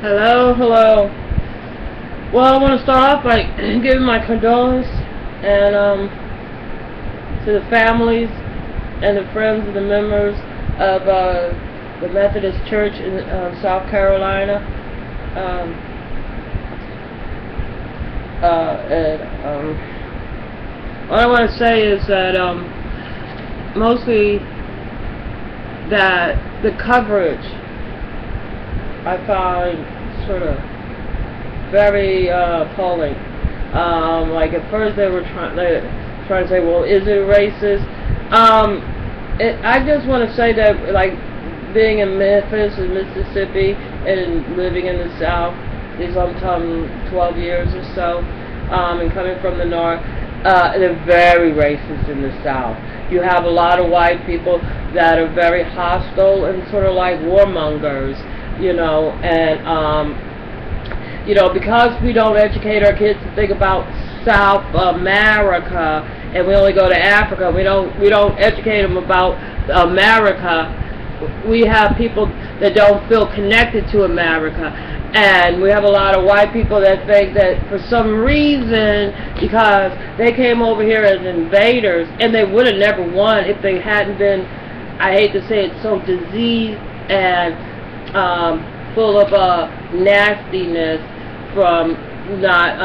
Hello, hello. Well, I want to start off by giving my condolences and to the families and the friends and the members of the Methodist Church in South Carolina. What I want to say is that mostly that the coverage I find sort of very appalling. Like at first they were trying to say, well, is it racist? I just want to say that, like, being in Memphis and Mississippi and living in the South these 12 years or so, and coming from the North, they're very racist in the South. You have a lot of white people that are very hostile and sort of like warmongers, you know, and you know, because we don't educate our kids to think about South America, and we only go to Africa, we don't educate them about America. We have people that don't feel connected to America, and we have a lot of white people that think that for some reason, because they came over here as invaders, and they would have never won if they hadn't been, I hate to say it, so diseased and full of nastiness from not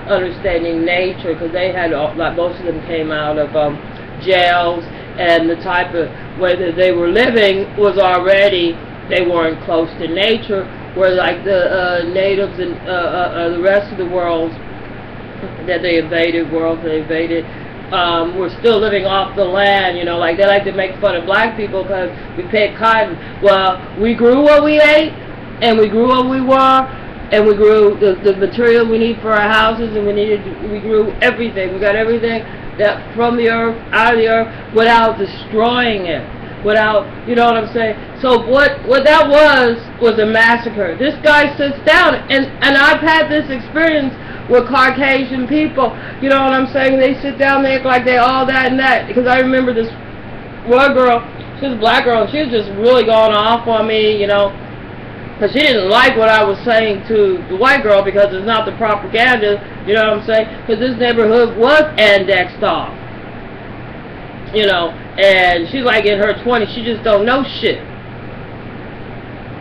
understanding nature, because they had, like, most of them came out of jails, and the type of where they were living was already, they weren't close to nature, where like the natives and the rest of the world that they invaded, were still living off the land, you know, like they like to make fun of black people because we picked cotton. Well, we grew what we ate, and we grew what we were, and we grew the material we need for our houses, and we grew everything. We got everything that from the earth, out of the earth, without destroying it, without, you know what I'm saying? So what that was a massacre. This guy sits down, and I've had this experience with Caucasian people, you know what I'm saying? They sit down, they act like they all that and that, because I remember this one girl, she was a black girl, and she was just really going off on me, you know, because she didn't like what I was saying to the white girl, because it's not the propaganda, you know what I'm saying? Because this neighborhood was annexed off, you know, and she's like in her 20s, she just don't know shit.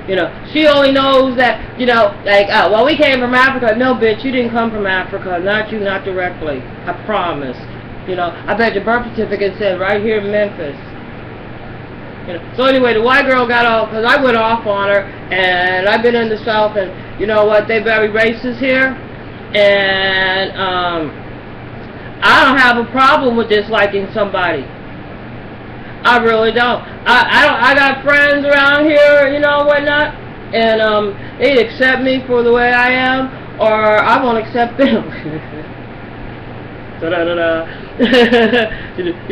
You know, she only knows that, you know, like, well, we came from Africa. No, bitch, you didn't come from Africa. Not you, not directly. I promise. You know, I bet your birth certificate said right here in Memphis. You know, so anyway, the white girl got off, because I went off on her, and I've been in the South, and you know what, they very racist here, and I don't have a problem with disliking somebody. I really don't. I got friends around here, you know, whatnot, and they accept me for the way I am, or I won't accept them. You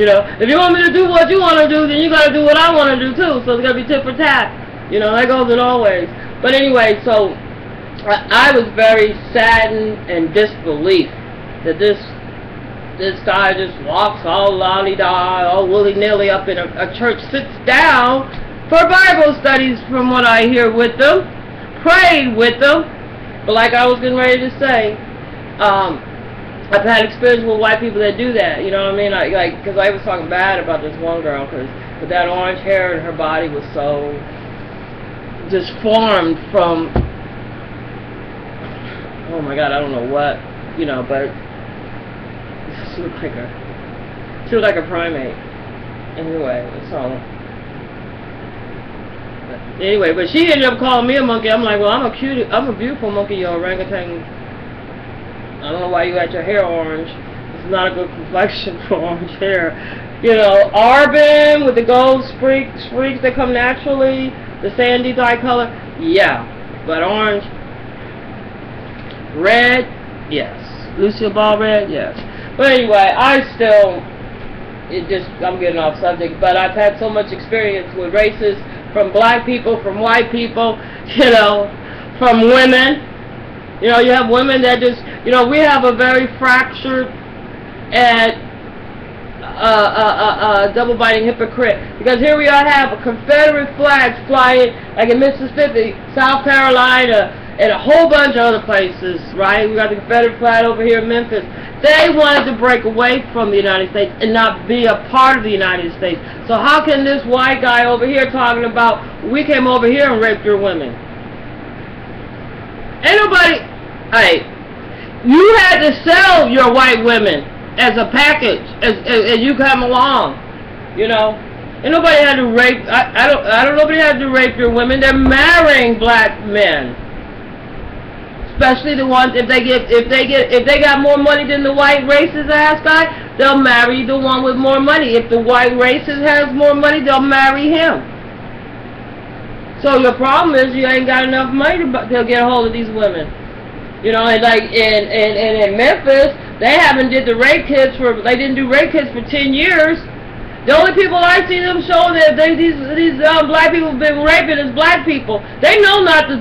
know, if you want me to do what you want to do, then you got to do what I want to do too. So it's gonna be tit for tat. You know, that goes in always. But anyway, so I was very saddened and disbelief that this guy just walks all lolly-da, all willy-nilly up in a church, sits down for Bible studies, from what I hear, with them, prayed with them. But like I was getting ready to say, I've had experience with white people that do that, you know what I mean? Like, because I was talking bad about this one girl, because with that orange hair, and her body was so disformed from, oh my God, I don't know what, you know, but she looked like a primate. Anyway, so anyway, but she ended up calling me a monkey. I'm like, well, I'm a beautiful monkey, you orangutan. I don't know why you got your hair orange. It's not a good complexion for orange hair. You know, Arbin with the gold streaks that come naturally, the sandy dye color, yeah. But orange, red, yes. Lucille Ball red, yes. But anyway, I'm getting off subject, but I've had so much experience with races, from black people, from white people, you know, from women. You know, you have women that just, you know, we have a very fractured and double-biting hypocrite. Because here we are, have a Confederate flags flying, like in Mississippi, South Carolina, and a whole bunch of other places, right? We got the Confederate flag over here in Memphis. They wanted to break away from the United States and not be a part of the United States. So how can this white guy over here talking about, we came over here and raped your women? Ain't nobody, hey, you had to sell your white women as a package as you come along, you know. And nobody had to rape. I don't. Nobody had to rape your women. They're marrying black men, especially the ones if they got more money than the white racist ass guy. They'll marry the one with more money. If the white racist has more money, they'll marry him. So the problem is you ain't got enough money to get a hold of these women. You know, and like in Memphis, they haven't did the rape kits for. They didn't do rape kits for 10 years. The only people I see them showing that these black people have been raping is black people. They know not to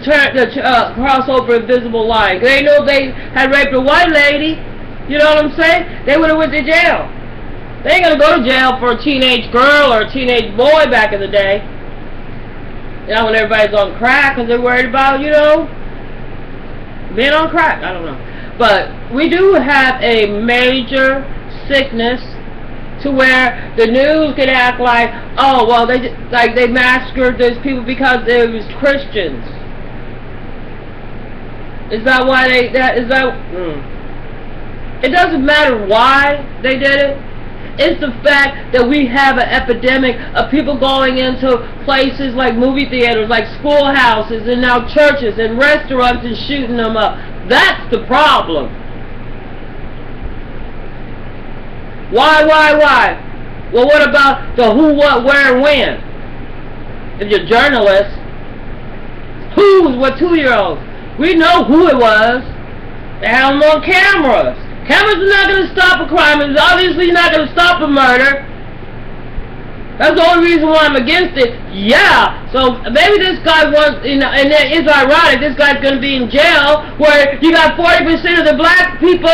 cross over invisible line. They know they had raped a white lady. You know what I'm saying? They would have went to jail. They ain't gonna go to jail for a teenage girl or a teenage boy back in the day. You know, when everybody's on crack because they're worried about, you know, being on crack. I don't know. But we do have a major sickness to where the news could act like, oh, well, they massacred those people because they was Christians. Is that why It doesn't matter why they did it. It's the fact that we have an epidemic of people going into places like movie theaters, like schoolhouses, and now churches and restaurants and shooting them up. That's the problem. Why? Well, what about the who, what, where, and when? If you're journalists, who was what 2-year-olds? We know who it was. They had them on cameras. Cameras are not going to stop a crime. It's obviously not going to stop a murder. That's the only reason why I'm against it. Yeah, so maybe this guy wants, you know, and it's ironic, this guy's going to be in jail where you got 40% of the black people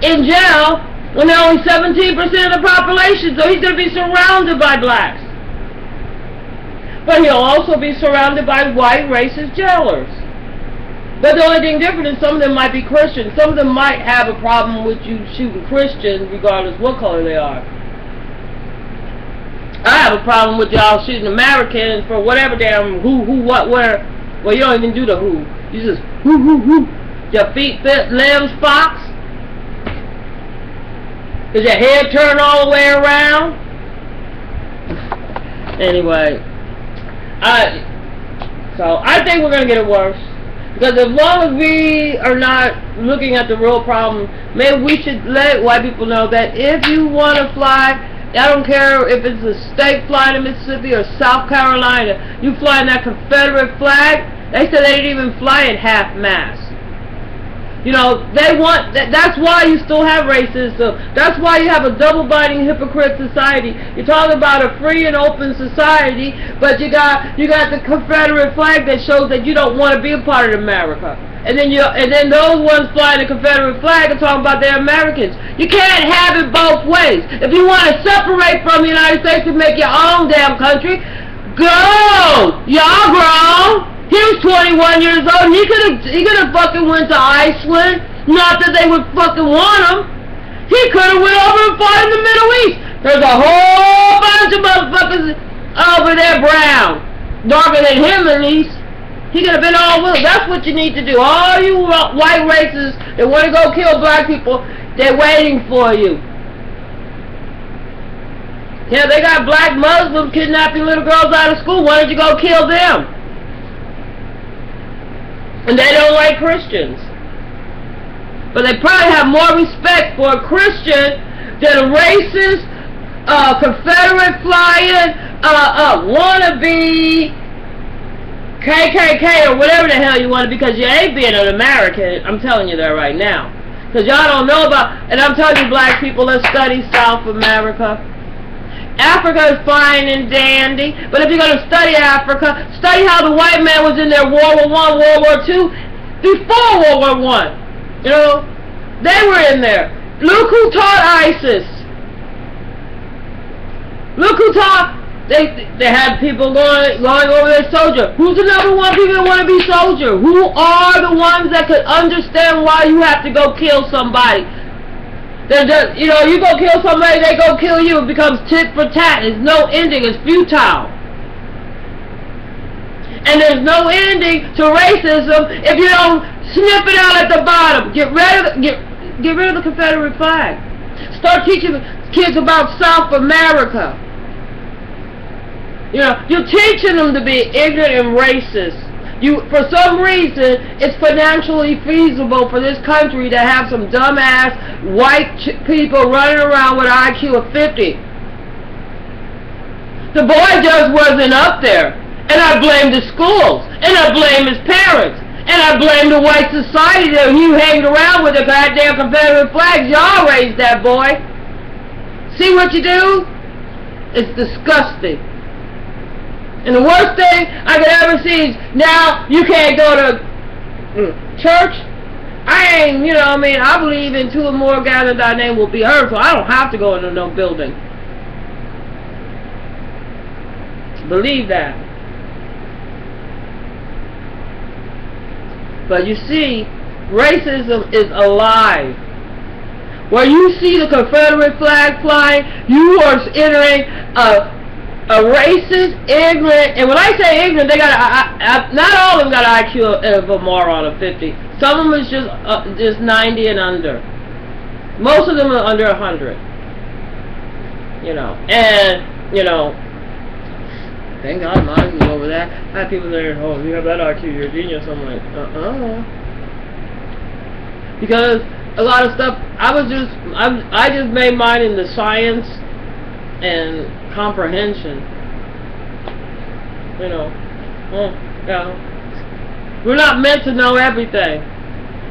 in jail when they're only 17% of the population, so he's going to be surrounded by blacks. But he'll also be surrounded by white racist jailers. But the only thing different is some of them might be Christians. Some of them might have a problem with you shooting Christians regardless what color they are. I have a problem with y'all shooting Americans for whatever damn who, what, where. Well, you don't even do the who. You just who. Your feet, limbs, fox. Does your head turn all the way around? Anyway, so I think we're going to get it worse. Because as long as we are not looking at the real problem, maybe we should let white people know that if you want to fly, I don't care if it's a state flying in Mississippi or South Carolina, you flying that Confederate flag, they said they didn't even fly it half-mast. You know, they want, that's why you still have racism. That's why you have a double-biting hypocrite society. You're talking about a free and open society, but you got the Confederate flag that shows that you don't want to be a part of America. And then those ones flying the Confederate flag are talking about they're Americans. You can't have it both ways. If you want to separate from the United States and make your own damn country, go! Y'all grown! He was 21 years old. He could have fucking went to Iceland. Not that they would fucking want him. He could have went over and fought in the Middle East. There's a whole bunch of motherfuckers over there brown. Darker than him at least. He could have been all with. That's what you need to do. All you white racists that want to go kill black people, they're waiting for you. Yeah, they got black Muslims kidnapping little girls out of school. Why don't you go kill them? And they don't like Christians. But they probably have more respect for a Christian than a racist, Confederate flying, wannabe, KKK or whatever the hell you want to be, because you ain't being an American. I'm telling you that right now. Because y'all don't know about, and I'm telling you black people, let's study South America. Africa is fine and dandy, but if you're going to study Africa, study how the white man was in there World War I, World War II, before World War I. You know, they were in there. Look who taught ISIS. Look who taught, They had people going over their soldier. Who's the number one people that want to be soldier? Who are the ones that could understand why you have to go kill somebody? They're just, you know, you go kill somebody, they go kill you. It becomes tit for tat. There's no ending. It's futile. And there's no ending to racism if you don't snip it out at the bottom. Get rid of the Confederate flag. Start teaching kids about South America. You know, you're teaching them to be ignorant and racist. For some reason, it's financially feasible for this country to have some dumbass white people running around with an IQ of 50. The boy just wasn't up there. And I blame the schools. And I blame his parents. And I blame the white society that you hanged around with the goddamn Confederate flags. Y'all raised that boy. See what you do? It's disgusting. And the worst thing I could ever see is now you can't go to church. I ain't, you know, I mean, I believe in 2 or more gathered thy name will be heard, so I don't have to go into no building. Believe that. But you see, racism is alive. Where you see the Confederate flag flying, you are entering a racist, ignorant, and when I say ignorant, they got not all of them got an IQ of a moron of 50. Some of them is just 90 and under. Most of them are under 100. You know, and you know, thank God mine is over that. I have people there, oh, you have that IQ, you're a genius. I'm like, because a lot of stuff, I just made mine in the science and comprehension. You know, yeah. We're not meant to know everything.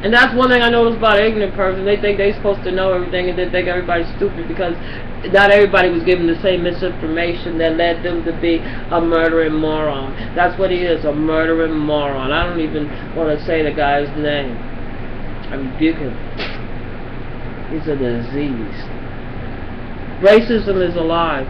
And that's one thing I notice about an ignorant person. They think they're supposed to know everything, and they think everybody's stupid because not everybody was given the same misinformation that led them to be a murdering moron. That's what he is, a murdering moron. I don't even want to say the guy's name. I rebuke him. He's a disease. Racism is alive.